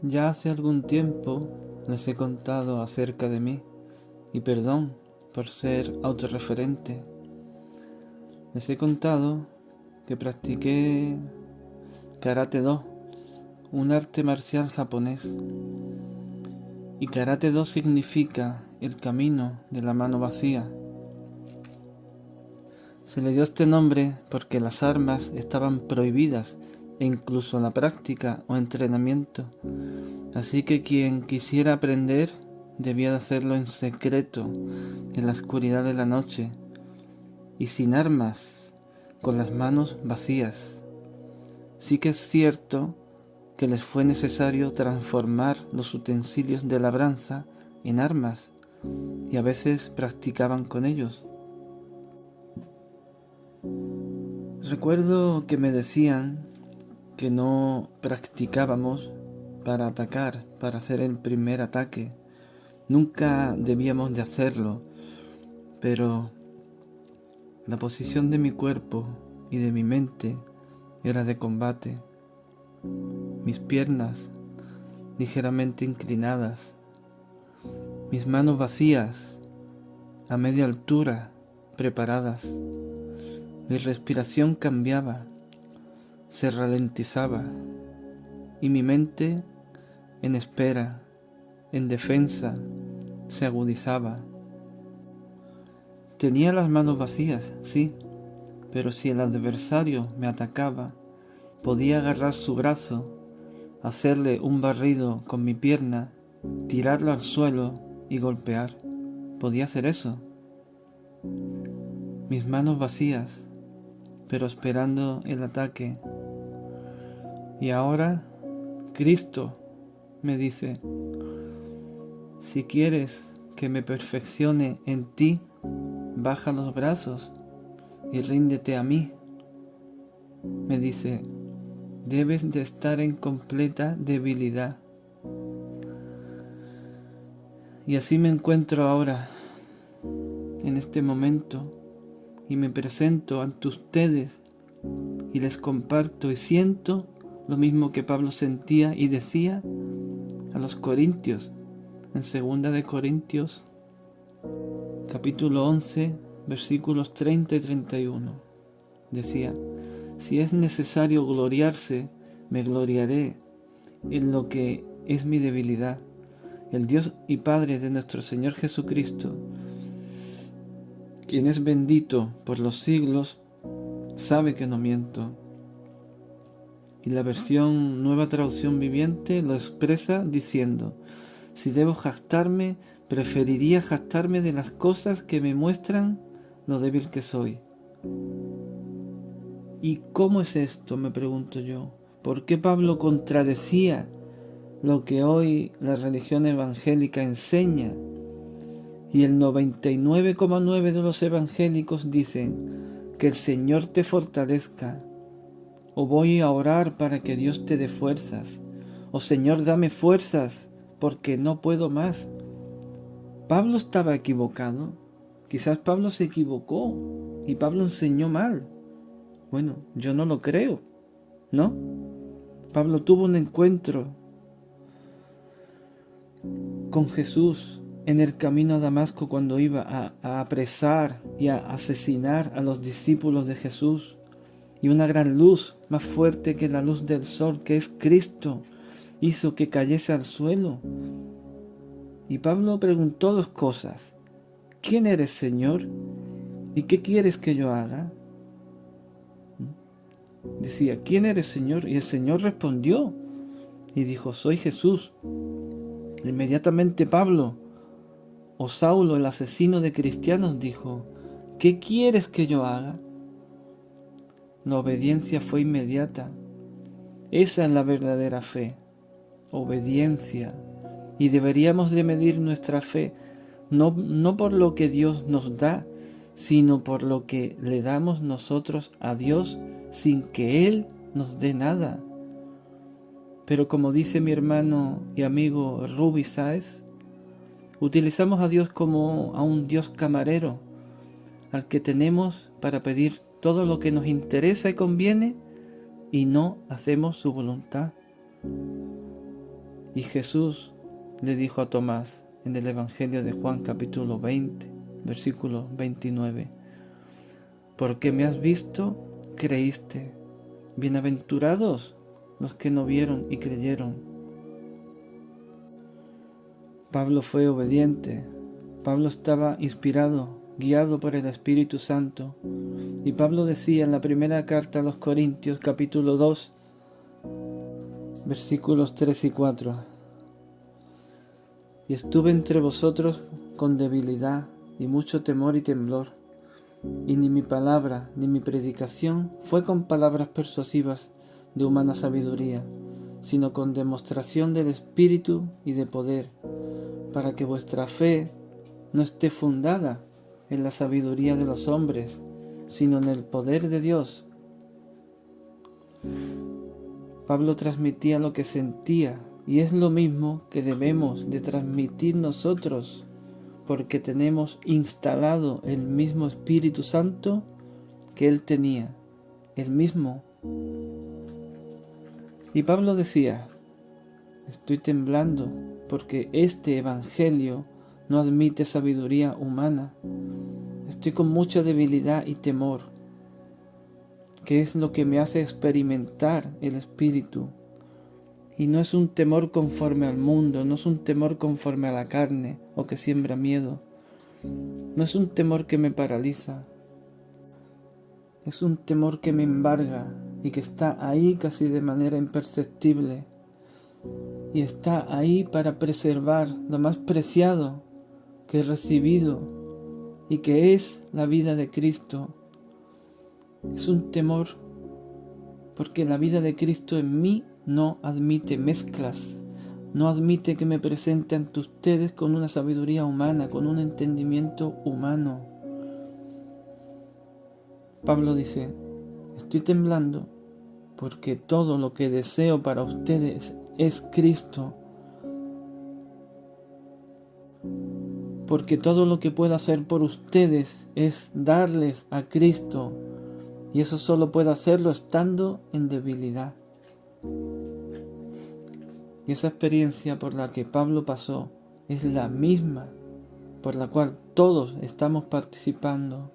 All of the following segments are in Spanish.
Ya hace algún tiempo les he contado acerca de mí, y perdón por ser autorreferente. Les he contado que practiqué Karate-Do, un arte marcial japonés. Y Karate-Do significa el camino de la mano vacía. Se le dio este nombre porque las armas estaban prohibidas e incluso la práctica o entrenamiento. Así que quien quisiera aprender debía de hacerlo en secreto, en la oscuridad de la noche, y sin armas, con las manos vacías. Sí que es cierto que les fue necesario transformar los utensilios de labranza en armas, y a veces practicaban con ellos. Recuerdo que me decían que no practicábamos para atacar, para hacer el primer ataque. Nunca debíamos de hacerlo, pero la posición de mi cuerpo y de mi mente era de combate. Mis piernas ligeramente inclinadas, mis manos vacías, a media altura, preparadas. Mi respiración cambiaba, se ralentizaba, y mi mente en espera, en defensa, se agudizaba. Tenía las manos vacías, sí, pero si el adversario me atacaba, podía agarrar su brazo, hacerle un barrido con mi pierna, tirarlo al suelo y golpear. Podía hacer eso. Mis manos vacías, pero esperando el ataque. Y ahora Cristo me dice: si quieres que me perfeccione en ti, baja los brazos y ríndete a mí. Me dice: debes de estar en completa debilidad. Y así me encuentro ahora, en este momento, y me presento ante ustedes y les comparto y siento lo mismo que Pablo sentía y decía a los Corintios, en 2 de Corintios, capítulo 11, versículos 30 y 31. Decía: si es necesario gloriarse, me gloriaré en lo que es mi debilidad. El Dios y Padre de nuestro Señor Jesucristo, quien es bendito por los siglos, sabe que no miento. Y la versión Nueva Traducción Viviente lo expresa diciendo: si debo jactarme, preferiría jactarme de las cosas que me muestran lo débil que soy. ¿Y cómo es esto?, me pregunto yo. ¿Por qué Pablo contradecía lo que hoy la religión evangélica enseña? Y el 99,9% de los evangélicos dicen: que el Señor te fortalezca, o voy a orar para que Dios te dé fuerzas, o Señor, dame fuerzas porque no puedo más. ¿Pablo estaba equivocado? Quizás Pablo se equivocó y Pablo enseñó mal. Bueno, yo no lo creo, ¿no? Pablo tuvo un encuentro con Jesús en el camino a Damasco cuando iba a apresar y a asesinar a los discípulos de Jesús. Y una gran luz, más fuerte que la luz del sol, que es Cristo, hizo que cayese al suelo. Y Pablo preguntó dos cosas: ¿quién eres, Señor? ¿Y qué quieres que yo haga? Decía: ¿quién eres, Señor? Y el Señor respondió y dijo: soy Jesús. Inmediatamente Pablo, o Saulo, el asesino de cristianos, dijo: ¿qué quieres que yo haga? La obediencia fue inmediata. Esa es la verdadera fe, obediencia. Y deberíamos de medir nuestra fe no por lo que Dios nos da, sino por lo que le damos nosotros a Dios sin que Él nos dé nada. Pero como dice mi hermano y amigo Ruby Sáez, utilizamos a Dios como a un Dios camarero, al que tenemos para pedir todo lo que nos interesa y conviene, y no hacemos su voluntad. Y Jesús le dijo a Tomás en el Evangelio de Juan capítulo 20, versículo 29, porque me has visto, creíste. Bienaventurados los que no vieron y creyeron. Pablo fue obediente. Pablo estaba inspirado, guiado por el Espíritu Santo. Y Pablo decía en la primera carta a los Corintios capítulo 2, versículos 3 y 4, y estuve entre vosotros con debilidad y mucho temor y temblor, y ni mi palabra ni mi predicación fue con palabras persuasivas de humana sabiduría, sino con demostración del Espíritu y de poder, para que vuestra fe no esté fundada en la sabiduría de los hombres, sino en el poder de Dios. Pablo transmitía lo que sentía, y es lo mismo que debemos de transmitir nosotros, porque tenemos instalado el mismo Espíritu Santo que él tenía, el mismo. Y Pablo decía, estoy temblando porque este Evangelio no admite sabiduría humana. Estoy con mucha debilidad y temor, que es lo que me hace experimentar el Espíritu. Y no es un temor conforme al mundo, no es un temor conforme a la carne o que siembra miedo. No es un temor que me paraliza. Es un temor que me embarga y que está ahí casi de manera imperceptible. Y está ahí para preservar lo más preciado que he recibido y que es la vida de Cristo. Es un temor porque la vida de Cristo en mí no admite mezclas, no admite que me presente ante ustedes con una sabiduría humana, con un entendimiento humano. Pablo dice, estoy temblando porque todo lo que deseo para ustedes es Cristo, porque todo lo que puedo hacer por ustedes es darles a Cristo, y eso solo puedo hacerlo estando en debilidad. Y esa experiencia por la que Pablo pasó es la misma por la cual todos estamos participando.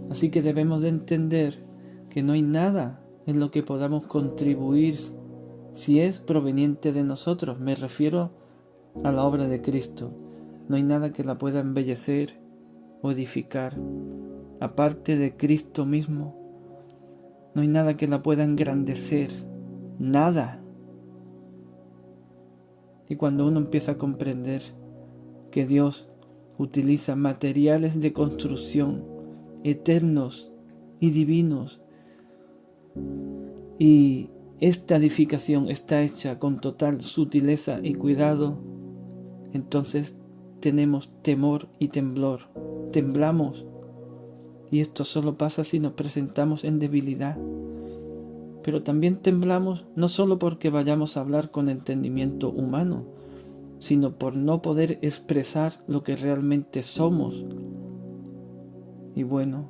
Así que debemos de entender que no hay nada en lo que podamos contribuir si es proveniente de nosotros. Me refiero a la obra de Cristo. No hay nada que la pueda embellecer o edificar. Aparte de Cristo mismo, no hay nada que la pueda engrandecer. Nada. Y cuando uno empieza a comprender que Dios utiliza materiales de construcción eternos y divinos, y esta edificación está hecha con total sutileza y cuidado, entonces tenemos temor y temblor, temblamos, y esto solo pasa si nos presentamos en debilidad. Pero también temblamos no solo porque vayamos a hablar con entendimiento humano, sino por no poder expresar lo que realmente somos. Y bueno,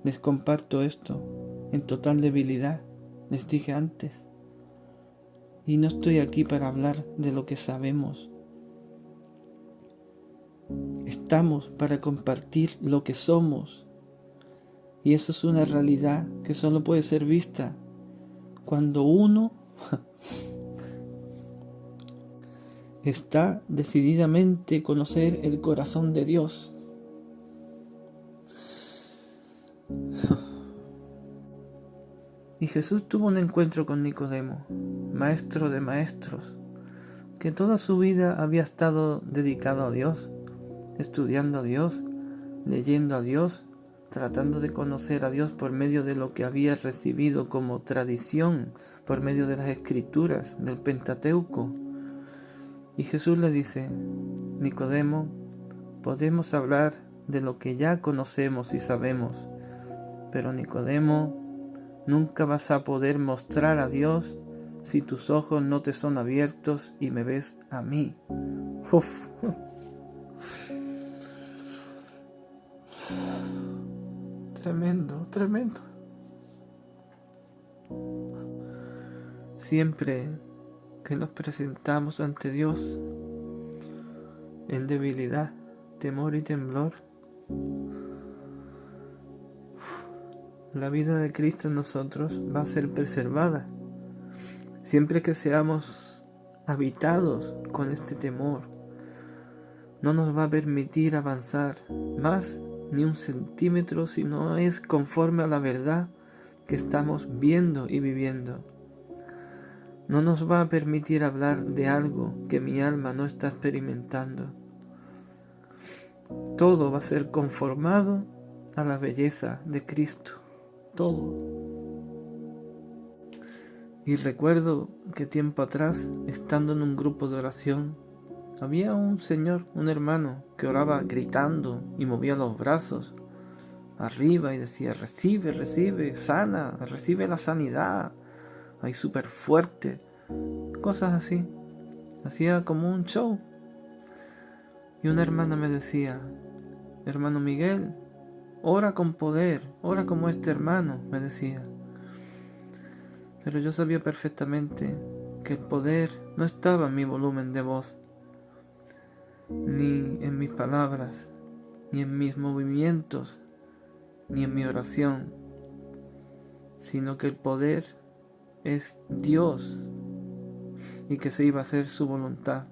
les comparto esto en total debilidad, les dije antes. Y no estoy aquí para hablar de lo que sabemos. Estamos para compartir lo que somos. Y eso es una realidad que solo puede ser vista cuando uno está decididamente conocer el corazón de Dios. Y Jesús tuvo un encuentro con Nicodemo, maestro de maestros, que toda su vida había estado dedicado a Dios, estudiando a Dios, leyendo a Dios, tratando de conocer a Dios por medio de lo que había recibido como tradición, por medio de las Escrituras, del Pentateuco. Y Jesús le dice, Nicodemo, podemos hablar de lo que ya conocemos y sabemos, pero Nicodemo, nunca vas a poder mostrar a Dios si tus ojos no te son abiertos y me ves a mí. Uf. Tremendo, tremendo. Siempre que nos presentamos ante Dios en debilidad, temor y temblor, la vida de Cristo en nosotros va a ser preservada. Siempre que seamos habitados con este temor, no nos va a permitir avanzar más ni un centímetro si no es conforme a la verdad que estamos viendo y viviendo. No nos va a permitir hablar de algo que mi alma no está experimentando. Todo va a ser conformado a la belleza de Cristo. Todo. Y recuerdo que tiempo atrás, estando en un grupo de oración, había un señor, un hermano, que oraba gritando y movía los brazos arriba y decía: recibe, recibe, sana, recibe la sanidad, ahí súper fuerte, cosas así. Hacía como un show. Y una hermana me decía: hermano Miguel, ora con poder, ora como este hermano, me decía. Pero yo sabía perfectamente que el poder no estaba en mi volumen de voz, ni en mis palabras, ni en mis movimientos, ni en mi oración, sino que el poder es Dios y que se iba a hacer su voluntad.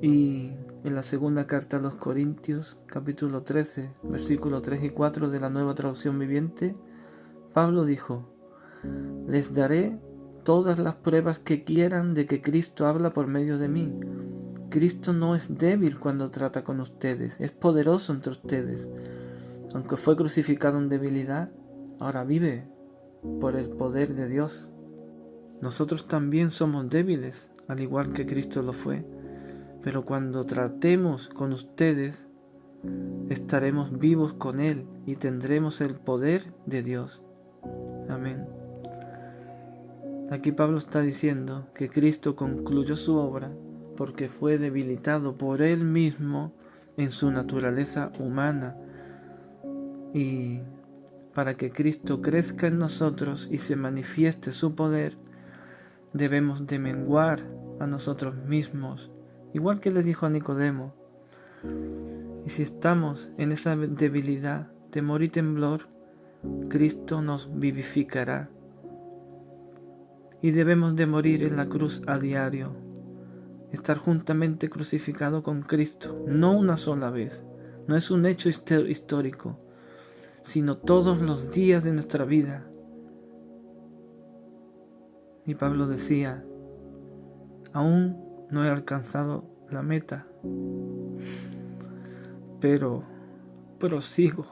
Y en la segunda carta a los Corintios, capítulo 13, versículos 3 y 4 de la Nueva Traducción Viviente, Pablo dijo: les daré todas las pruebas que quieran de que Cristo habla por medio de mí. Cristo no es débil cuando trata con ustedes, es poderoso entre ustedes. Aunque fue crucificado en debilidad, ahora vive por el poder de Dios. Nosotros también somos débiles, al igual que Cristo lo fue, pero cuando tratemos con ustedes, estaremos vivos con Él y tendremos el poder de Dios. Amén. Aquí Pablo está diciendo que Cristo concluyó su obra porque fue debilitado por Él mismo en su naturaleza humana, y para que Cristo crezca en nosotros y se manifieste su poder, debemos de menguar a nosotros mismos, igual que le dijo a Nicodemo. Y si estamos en esa debilidad, temor y temblor, Cristo nos vivificará. Y debemos de morir en la cruz a diario, estar juntamente crucificado con Cristo, no una sola vez, no es un hecho histórico, sino todos los días de nuestra vida. Y Pablo decía: aún no he alcanzado la meta, pero prosigo,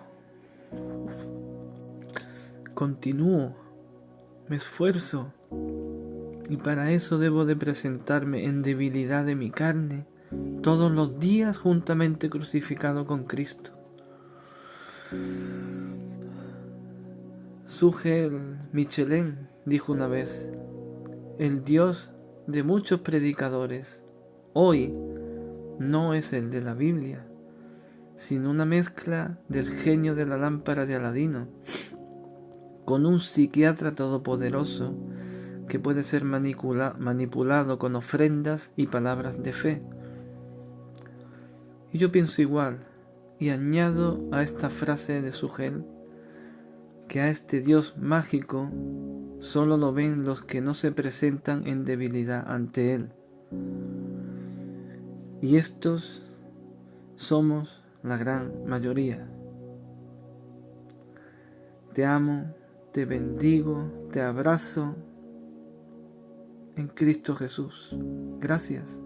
continúo, me esfuerzo, y para eso debo de presentarme en debilidad de mi carne todos los días juntamente crucificado con Cristo. Sugel Michelin dijo una vez: el Dios de muchos predicadores hoy no es el de la Biblia, sino una mezcla del genio de la lámpara de Aladino con un psiquiatra todopoderoso que puede ser manipulado con ofrendas y palabras de fe. Y yo pienso igual, y añado a esta frase de Sugel que a este Dios mágico solo lo ven los que no se presentan en debilidad ante Él. Y estos somos la gran mayoría. Te amo, te bendigo, te abrazo en Cristo Jesús. Gracias.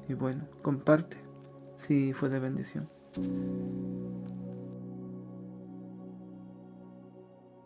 Y bueno, comparte si fue de bendición.